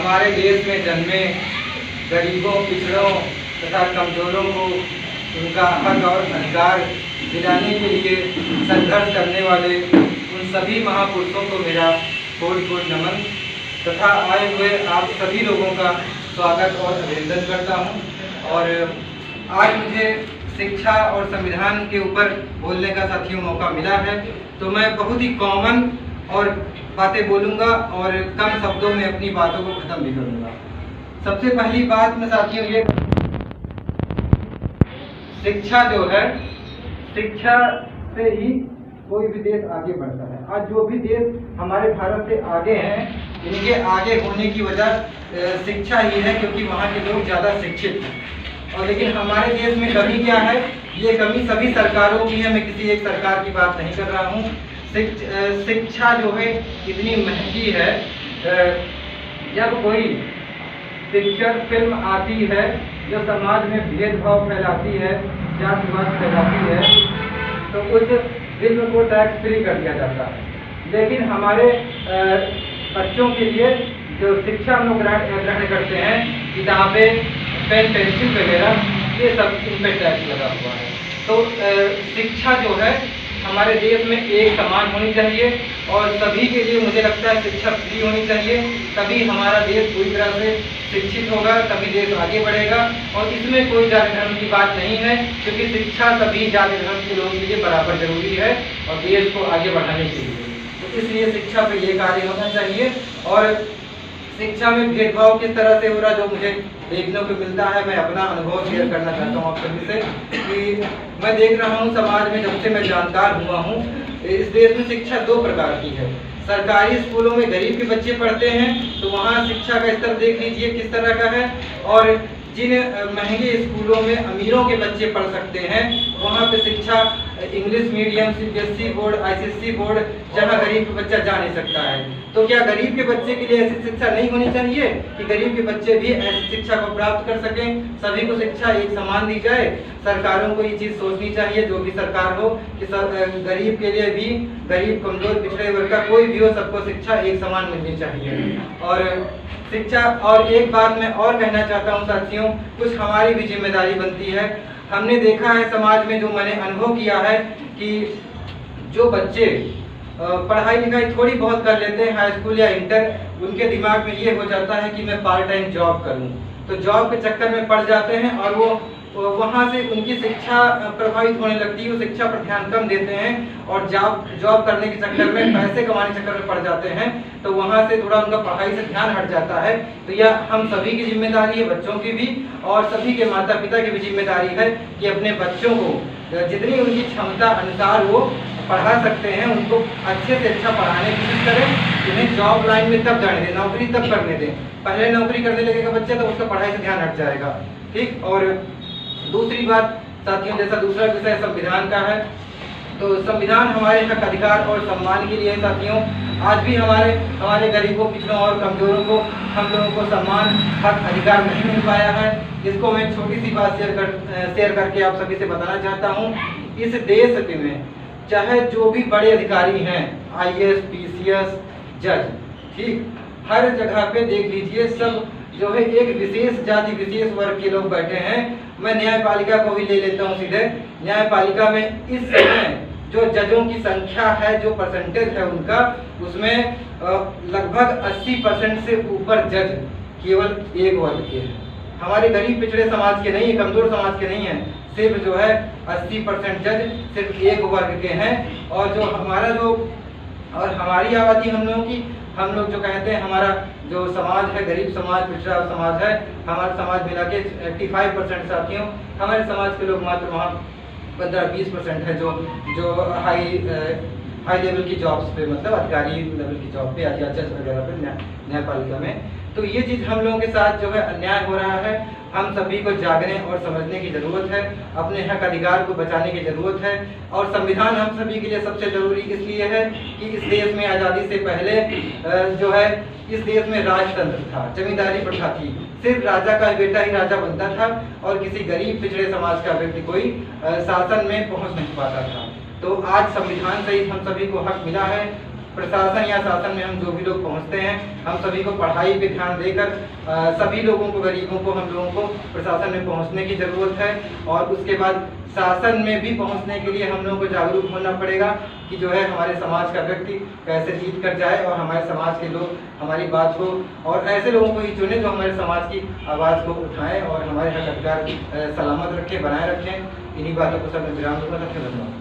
हमारे देश में जन्मे गरीबों, पिछड़ों तथा कमजोरों को उनका हक और अधिकार दिलाने के लिए संघर्ष करने वाले उन सभी महापुरुषों को मेरा कोटि-कोटि नमन तथा आए हुए आप सभी लोगों का स्वागत और अभिनंदन करता हूं। और आज मुझे शिक्षा और संविधान के ऊपर बोलने का साथियों मौका मिला है, तो मैं बहुत ही कॉमन और बातें बोलूँगा और कम शब्दों में अपनी बातों को ख़त्म भी करूँगा। सबसे पहली बात मैं साथियों ये, शिक्षा जो है, शिक्षा से ही कोई भी देश आगे बढ़ता है। आज जो भी देश हमारे भारत से आगे हैं, इनके आगे होने की वजह शिक्षा ही है, क्योंकि वहाँ के लोग ज़्यादा शिक्षित हैं। और लेकिन हमारे देश में कमी क्या है? ये कमी सभी सरकारों की है, मैं किसी एक सरकार की बात नहीं कर रहा हूँ। शिक्षा जो है इतनी महंगी है। जब कोई पिक्चर फिल्म आती है जो समाज में भेदभाव फैलाती है, जातिवाद फैलाती है, तो उस फिल्म को टैक्स फ्री कर दिया जाता है। लेकिन हमारे बच्चों के लिए जो शिक्षा हम लोग ग्रहण करते हैं, किताबें, पेन, पेंसिल वगैरह, ये सब इन पर टैक्स लगा हुआ है। तो शिक्षा जो है हमारे देश में एक समान होनी चाहिए और सभी के लिए मुझे लगता है शिक्षा फ्री होनी चाहिए। तभी हमारा देश पूरी तरह से शिक्षित होगा, तभी देश आगे बढ़ेगा। और इसमें कोई जाति धर्म की बात नहीं है, क्योंकि शिक्षा सभी जाति धर्म के लोगों के लिए बराबर जरूरी है और देश को आगे बढ़ाने के लिए। तो इसलिए शिक्षा पे ये कार्य होना चाहिए। और शिक्षा में भेदभाव किस तरह से हो रहा, जो मुझे देखने को मिलता है, मैं अपना अनुभव शेयर करना चाहता हूँ आप सभी से। कि मैं देख रहा हूँ समाज में, जब से मैं जानकार हुआ हूँ, इस देश में शिक्षा दो प्रकार की है। सरकारी स्कूलों में गरीब के बच्चे पढ़ते हैं, तो वहाँ शिक्षा का स्तर देख लीजिए किस तरह का है। और जिन महंगे स्कूलों में अमीरों के बच्चे पढ़ सकते हैं, वहाँ पे शिक्षा English medium, CBSE board, ICSE board, जहाँ गरीब का बच्चा जा नहीं सकता है। तो क्या गरीब के बच्चे के लिए ऐसी शिक्षा नहीं होनी चाहिए कि गरीब के बच्चे भी ऐसी शिक्षा को प्राप्त कर सकें? सभी को शिक्षा एक समान दी जाए। सरकारों को ये चीज़ सोचनी चाहिए, जो भी सरकार हो, कि गरीब के लिए भी, गरीब, कमजोर, पिछड़े वर्ग का कोई भी हो, सबको शिक्षा एक समान मिलनी चाहिए। और शिक्षा, और एक बात मैं और कहना चाहता हूँ साथियों, कुछ हमारी भी जिम्मेदारी बनती है। हमने देखा है समाज में, जो मैंने अनुभव किया है, कि जो बच्चे पढ़ाई लिखाई थोड़ी बहुत कर लेते हैं, हाई स्कूल या इंटर, उनके दिमाग में ये हो जाता है कि मैं पार्ट टाइम जॉब करूं। तो जॉब के चक्कर में पड़ जाते हैं और वो वहाँ से उनकी शिक्षा प्रभावित होने लगती है। वो शिक्षा पर ध्यान कम देते हैं और जॉब करने के चक्कर में, पैसे कमाने के चक्कर में पड़ जाते हैं। तो वहाँ से थोड़ा उनका पढ़ाई से ध्यान हट जाता है। तो यह हम सभी की जिम्मेदारी है, बच्चों की भी और सभी के माता पिता की भी जिम्मेदारी है कि अपने बच्चों को जितनी उनकी क्षमता अनुसार वो पढ़ा सकते हैं, उनको अच्छे से अच्छा पढ़ाने की कोशिश करें। उन्हें जॉब लाइन में तब जाने दें, नौकरी तब करने दें। पहले नौकरी करने लगेगा बच्चा तो उसका पढ़ाई से ध्यान हट जाएगा। ठीक। और दूसरी बात साथियों, जैसा दूसरा विषय संविधान का है, तो संविधान हमारे हक, अधिकार और सम्मान के लिए है साथियों। आज भी हमारे गरीबों, पिछड़ों और कमजोरों को, हम लोगों को सम्मान, हक, अधिकार नहीं मिल पाया है। इसको मैं छोटी सी बात शेयर करके आप सभी से बताना चाहता हूँ। इस देश में चाहे जो भी बड़े अधिकारी हैं, IAS, PCS, जज, ठीक, हर जगह पे देख लीजिए, सब जो है एक विशेष जाति, विशेष वर्ग के लोग बैठे हैं। मैं न्यायपालिका को भी ले लेता हूँ सीधे। न्यायपालिका में इस समय जो जजों की संख्या है, जो परसेंटेज है उनका, उसमें लगभग 80% से ऊपर जज केवल एक वर्ग के हैं। हमारे गरीब, पिछड़े समाज के नहीं है, कमजोर समाज के नहीं है। सिर्फ जो है 80% जज सिर्फ एक वर्ग के हैं। और हमारी आबादी, हम लोग जो कहते हैं, हमारा जो समाज है, गरीब समाज, पिछड़ा समाज है, हमारा समाज मिला के 85% साथियों, हमारे समाज के लोग मात्र वहाँ 15-20% है जो हाई लेवल की जॉब्स पे, मतलब अधिकारी लेवल की जॉब पे, या जज वगैरह पे, न्यायपालिका में। तो ये चीज़ हम लोगों के साथ जो है अन्याय हो रहा है। हम सभी को जागने और समझने की ज़रूरत है, अपने हक अधिकार को बचाने की ज़रूरत है। और संविधान हम सभी के लिए सबसे ज़रूरी इसलिए है कि इस देश में आज़ादी से पहले जो है इस देश में राजतंत्र था, जमींदारी प्रथा थी। सिर्फ राजा का बेटा ही राजा बनता था और किसी गरीब पिछड़े समाज का व्यक्ति कोई शासन में पहुंच नहीं पाता था। तो आज संविधान से ही हम सभी को हक मिला है, प्रशासन या शासन में हम जो भी लोग पहुंचते हैं, हम सभी को पढ़ाई पे ध्यान देकर सभी लोगों को, गरीबों को, हम लोगों को प्रशासन में पहुंचने की ज़रूरत है। और उसके बाद शासन में भी पहुंचने के लिए हम लोगों को जागरूक होना पड़ेगा कि जो है हमारे समाज का व्यक्ति कैसे जीत कर जाए और हमारे समाज के लोग हमारी बात को, और ऐसे लोगों को ही चुने जो हमारे समाज की आवाज़ को उठाएं और हमारे हक अधिकार सलामत रखें, बनाए रखें। इन्हीं बातों को सब मैं विराम दूंगा। धन्यवाद।